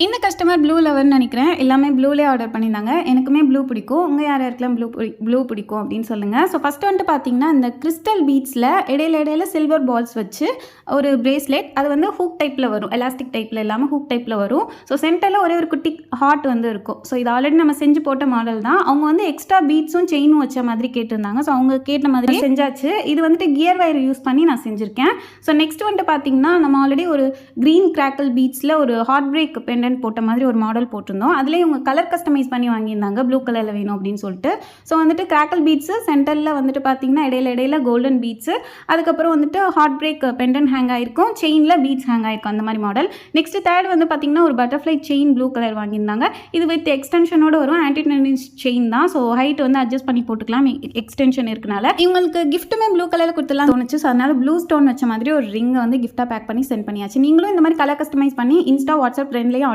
இந்த customer blue லவர்னு நினைக்கிறேன். எல்லாமே ப்ளூலே ஆர்டர் பண்ணியிருந்தாங்க. எனக்குமே ப்ளூ பிடிக்கும். உங்கள் யார் யாருக்கெல்லாம் ப்ளூ பிடிக்கும் அப்படின்னு சொல்லுங்கள். ஸோ ஃபஸ்ட்டு வந்துட்டு பார்த்தீங்கன்னா, இந்த கிறிஸ்டல் பீட்ஸில் இடையில சில்வர் பால்ஸ் வச்சு ஒரு பிரேஸ்லெட். அது வந்து ஹூக் டைப்பில் வரும். எலாஸ்டிக் டைப்பில் இல்லாமல் ஹூக் டைப்பில் வரும். ஸோ சென்டரில் ஒரே ஒரு குட்டி ஹார்ட் வந்து இருக்கும். ஸோ இது ஆல்ரெடி நம்ம செஞ்சு போட்ட மாடல் தான். அவங்க வந்து எக்ஸ்ட்ரா பீட்ஸும் செயினும் வச்ச மாதிரி கேட்டிருந்தாங்க. ஸோ அவங்க கேட்ட மாதிரி செஞ்சாச்சு. இது வந்துட்டு கியர் வயர் யூஸ் பண்ணி நான் செஞ்சுருக்கேன். ஸோ நெக்ஸ்ட் வந்துட்டு பார்த்தீங்கன்னா, நம்ம ஆல்ரெடி ஒரு க்ரீன் கிராக்கிள் பீட்ஸில் ஒரு ஹார்ட் பிரேக் பெண்டன்ட் போட்ட மாதிரி ஒரு மாடல் போட்டிருந்தோம். அதுலேயே இவங்க கலர் கஸ்டமைஸ் பண்ணி வாங்கியிருந்தாங்க. ப்ளூ கலரில் வேணும் அப்படின்னு சொல்லிட்டு. ஸோ வந்துட்டு கிராக்கிள் பீட்ஸு, சென்டரில் வந்துட்டு பார்த்தீங்கன்னா இடையில கோல்டன் பீட்ஸு, அதுக்கப்புறம் வந்துட்டு ஹார்ட் பிரேக் பெண்டன்ட் ஹேங் ஆயிருக்கும், செயினில் பீட்ஸ் ஹேங் ஆயிருக்கும், அந்த மாதிரி மாடல். நெக்ஸ்ட் தேர்ட் வந்து பார்த்தீங்கன்னா ஒரு பட்டர்ஃப்ளை செயின் ப்ளூ கலர் வாங்கியிருந்தாங்க. இது வித் எக்ஸ்டென்ஷனோட வரும். ஆன்டி டென்னிஸ் செயின் தான். ஸோ ஹைட் வந்து அட்ஜஸ்ட் பண்ணி போட்டுக்கலாம், எக்ஸ்டென்ஷன் இருக்கனால. இவங்களுக்கு கிஃப்ட்டுமே ப்ளூ கலரில் கொடுத்துலாம் தோணுச்சு. ஸோ அதனால ப்ளூ ஸ்டோன் வச்ச மாதிரி ஒரு ரிங்கை வந்து கிஃப்டாக பேக் பண்ணி சென்ட் பண்ணியாச்சு. நீங்களும் இந்த மாதிரி கலர் கஸ்டமைஸ் பண்ணி இன்ஸ்டா, வாட்ஸ்அப் ரெண்டுலேயும்